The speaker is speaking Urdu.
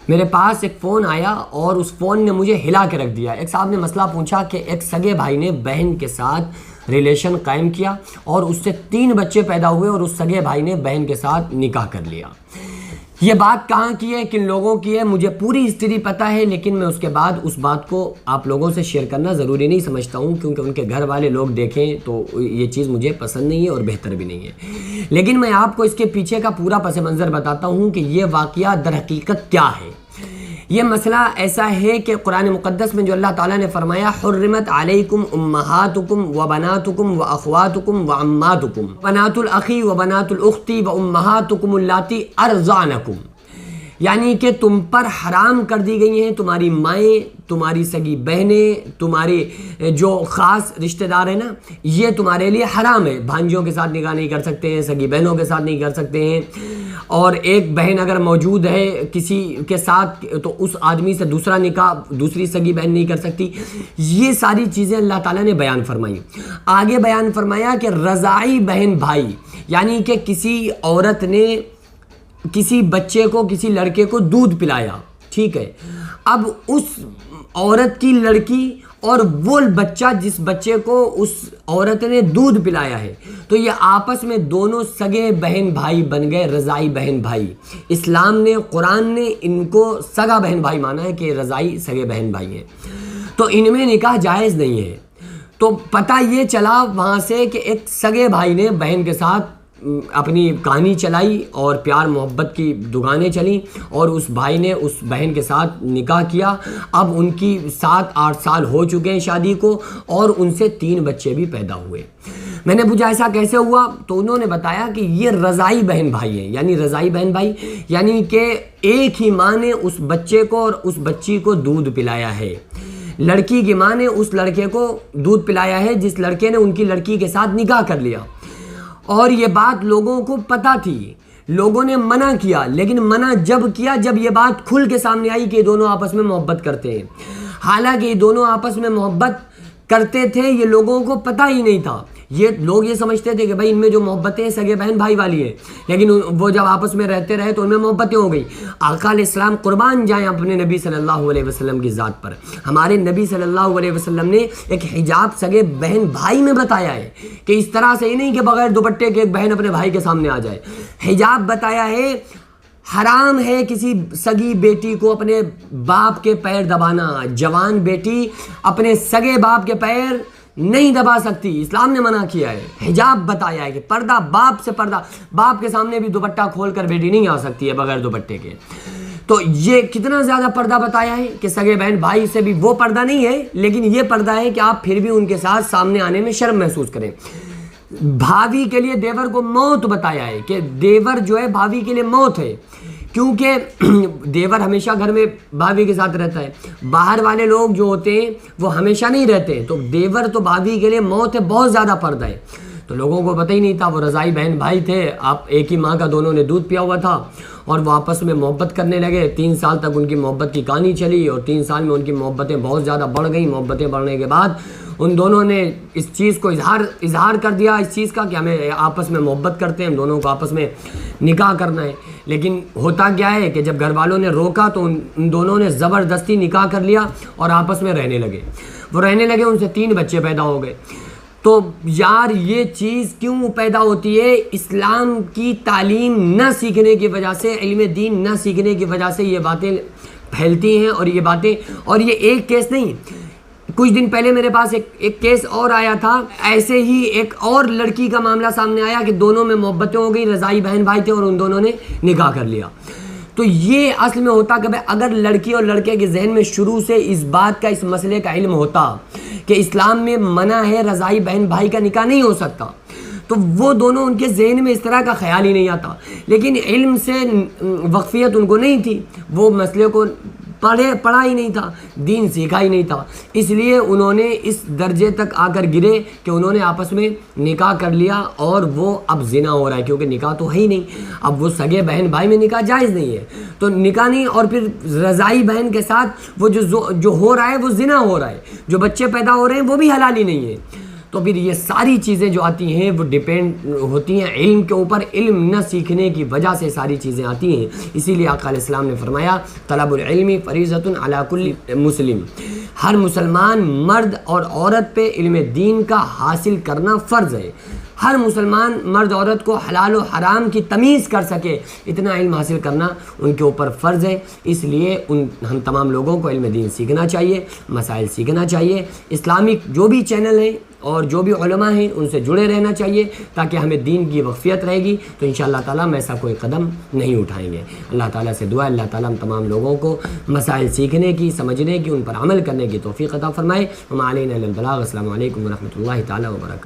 میرے پاس ایک فون آیا اور اس فون نے مجھے ہلا کے رکھ دیا۔ ایک صاحب نے مسئلہ پوچھا کہ ایک سگے بھائی نے بہن کے ساتھ ریلیشن قائم کیا اور اس سے 3 بچے پیدا ہوئے اور اس سگے بھائی نے بہن کے ساتھ نکاح کر لیا۔ یہ بات کہاں کی ہے، کن لوگوں کی ہے، مجھے پوری ہسٹری پتہ ہے، لیکن میں اس کے بعد اس بات کو آپ لوگوں سے شیئر کرنا ضروری نہیں سمجھتا ہوں، کیونکہ ان کے گھر والے لوگ دیکھیں تو یہ چیز مجھے پسند نہیں ہے اور بہتر بھی نہیں ہے۔ لیکن میں آپ کو اس کے پیچھے کا پورا پس منظر بتاتا ہوں کہ یہ واقعہ در حقیقت کیا ہے۔ یہ مسئلہ ایسا ہے کہ قرآن مقدس میں جو اللہ تعالیٰ نے فرمایا حرمت علیکم امہاتکم و بناتکم و اخواتکم و عماتکم بنات الاخی و بنات الاختی و امہاتکم اللاتی ارضعنکم، یعنی کہ تم پر حرام کر دی گئی ہیں تمہاری مائیں، تمہاری سگی بہنیں، تمہارے جو خاص رشتہ دار ہیں نا، یہ تمہارے لیے حرام ہے۔ بھانجیوں کے ساتھ نکاح نہیں کر سکتے ہیں، سگی بہنوں کے ساتھ نہیں کر سکتے ہیں، اور ایک بہن اگر موجود ہے کسی کے ساتھ تو اس آدمی سے دوسرا نکاح دوسری سگی بہن نہیں کر سکتی۔ یہ ساری چیزیں اللہ تعالیٰ نے بیان فرمائی۔ آگے بیان فرمایا کہ رضاعی بہن بھائی، یعنی کہ کسی عورت نے کسی بچے کو، کسی لڑکے کو دودھ پلایا، ٹھیک ہے، اب اس عورت کی لڑکی اور وہ بچہ جس بچے کو اس عورت نے دودھ پلایا ہے، تو یہ آپس میں دونوں سگے بہن بھائی بن گئے، رضائی بہن بھائی۔ اسلام نے، قرآن نے ان کو سگا بہن بھائی مانا ہے کہ رضائی سگے بہن بھائی ہیں، تو ان میں نکاح جائز نہیں ہے۔ تو پتہ یہ چلا وہاں سے کہ ایک سگے بھائی نے بہن کے ساتھ اپنی کہانی چلائی اور پیار محبت کی دکانیں چلیں، اور اس بھائی نے اس بہن کے ساتھ نکاح کیا۔ اب ان کی 7-8 سال ہو چکے ہیں شادی کو، اور ان سے 3 بچے بھی پیدا ہوئے۔ میں نے پوچھا ایسا کیسے ہوا، تو انہوں نے بتایا کہ یہ رضائی بہن بھائی ہیں۔ یعنی رضائی بہن بھائی یعنی کہ ایک ہی ماں نے اس بچے کو اور اس بچی کو دودھ پلایا ہے۔ لڑکی کی ماں نے اس لڑکے کو دودھ پلایا ہے جس لڑکے نے ان کی لڑکی کے ساتھ نکاح کر لیا، اور یہ بات لوگوں کو پتہ تھی، لوگوں نے منع کیا، لیکن منع جب کیا جب یہ بات کھل کے سامنے آئی کہ یہ دونوں آپس میں محبت کرتے ہیں۔ حالانکہ یہ دونوں آپس میں محبت کرتے تھے، یہ لوگوں کو پتہ ہی نہیں تھا۔ یہ لوگ یہ سمجھتے تھے کہ بھائی ان میں جو محبتیں سگے بہن بھائی والی ہیں، لیکن وہ جب آپس میں رہتے رہے تو ان میں محبتیں ہو گئی۔ آقا علیہ السلام قربان جائیں اپنے نبی صلی اللہ علیہ وسلم کی ذات پر، ہمارے نبی صلی اللہ علیہ وسلم نے ایک حجاب سگے بہن بھائی میں بتایا ہے کہ اس طرح سے ہی نہیں کہ بغیر دوپٹے کے ایک بہن اپنے بھائی کے سامنے آ جائے۔ حجاب بتایا ہے، حرام ہے کسی سگی بیٹی کو اپنے باپ کے پیر دبانا۔ جوان بیٹی اپنے سگے باپ کے پیر نہیں دبا سکتی، اسلام نے منع کیا ہے۔ حجاب بتایا ہے کہ پردہ، باپ سے پردہ، باپ کے سامنے بھی دوپٹہ کھول کر بیٹی نہیں آ سکتی ہے بغیر دوپٹے کے۔ تو یہ کتنا زیادہ پردہ بتایا ہے کہ سگے بہن بھائی سے بھی وہ پردہ نہیں ہے، لیکن یہ پردہ ہے کہ آپ پھر بھی ان کے ساتھ سامنے آنے میں شرم محسوس کریں۔ بھاوی کے لیے دیور کو موت بتایا ہے کہ دیور جو ہے بھاوی کے لیے موت ہے، کیونکہ دیور ہمیشہ گھر میں بھاوی کے ساتھ رہتا ہے، باہر والے لوگ جو ہوتے ہیں وہ ہمیشہ نہیں رہتے، تو دیور تو بھاوی کے لیے موت ہے، بہت زیادہ پردہ ہے۔ تو لوگوں کو پتہ ہی نہیں تھا، وہ رضائی بہن بھائی تھے، آپ ایک ہی ماں کا دونوں نے دودھ پیا ہوا تھا، اور وہ آپس میں محبت کرنے لگے۔ 3 سال تک ان کی محبت کی کہانی چلی، اور 3 سال میں ان کی محبتیں بہت زیادہ بڑھ گئیں۔ محبتیں بڑھنے کے بعد ان دونوں نے اس چیز کو اظہار کر دیا اس چیز کا کہ ہمیں آپس میں محبت کرتے ہیں، ہم دونوں کو آپس میں نکاح کرنا ہے۔ لیکن ہوتا کیا ہے کہ جب گھر والوں نے روکا تو ان دونوں نے زبردستی نکاح کر لیا اور آپس میں رہنے لگے۔ وہ رہنے لگے، ان سے 3 بچے پیدا ہو گئے۔ تو یار یہ چیز کیوں پیدا ہوتی ہے؟ اسلام کی تعلیم نہ سیکھنے کی وجہ سے، علم دین نہ سیکھنے کی وجہ سے یہ باتیں پھیلتی ہیں، اور یہ باتیں، اور یہ ایک کیس نہیں، کچھ دن پہلے میرے پاس ایک کیس اور آیا تھا، ایسے ہی ایک اور لڑکی کا معاملہ سامنے آیا کہ دونوں میں محبتیں ہو گئی، رضائی بہن بھائی تھے اور ان دونوں نے نکاح کر لیا۔ تو یہ اصل میں ہوتا کہ اگر لڑکی اور لڑکے کے ذہن میں شروع سے اس بات کا، اس مسئلے کا علم ہوتا کہ اسلام میں منع ہے، رضائی بہن بھائی کا نکاح نہیں ہو سکتا، تو وہ دونوں ان کے ذہن میں اس طرح کا خیال ہی نہیں آتا۔ لیکن علم سے واقفیت ان کو نہیں تھی، وہ مسئلے کو پڑھا ہی نہیں تھا، دین سیکھا ہی نہیں تھا، اس لیے انہوں نے اس درجے تک آ کر گرے کہ انہوں نے آپس میں نکاح کر لیا، اور وہ اب زنا ہو رہا ہے، کیونکہ نکاح تو ہے ہی نہیں، اب وہ سگے بہن بھائی میں نکاح جائز نہیں ہے، تو نکاح نہیں، اور پھر رضائی بہن کے ساتھ وہ جو ہو رہا ہے وہ زنا ہو رہا ہے، جو بچے پیدا ہو رہے ہیں وہ بھی حلال ہی نہیں ہے۔ تو پھر یہ ساری چیزیں جو آتی ہیں وہ ڈیپینڈ ہوتی ہیں علم کے اوپر. علم نہ سیکھنے کی وجہ سے ساری چیزیں آتی ہیں. اسی لیے آقا علیہ السلام نے فرمایا طلب العلم فریضۃ علی کل مسلم، ہر مسلمان مرد اور عورت پہ علم دین کا حاصل کرنا فرض ہے. ہر مسلمان مرد عورت کو حلال و حرام کی تمیز کر سکے اتنا علم حاصل کرنا ان کے اوپر فرض ہے. اس لیے ہم تمام لوگوں کو علم دین سیکھنا چاہیے، مسائل سیکھنا چاہیے. اسلامک جو بھی چینل ہیں اور جو بھی علماء ہیں ان سے جڑے رہنا چاہیے تاکہ ہمیں دین کی واقفیت رہے گی تو انشاءاللہ تعالیٰ ہم ایسا کوئی قدم نہیں اٹھائیں گے. اللہ تعالیٰ سے دعا ہے اللہ تعالیٰ ہم تمام لوگوں کو مسائل سیکھنے کی، سمجھنے کی، ان پر عمل کرنے کی توفیق عطا فرمائے. وما علینا الا البلاغ. السلام علیکم ورحمۃ اللہ تعالیٰ وبرکاتہ.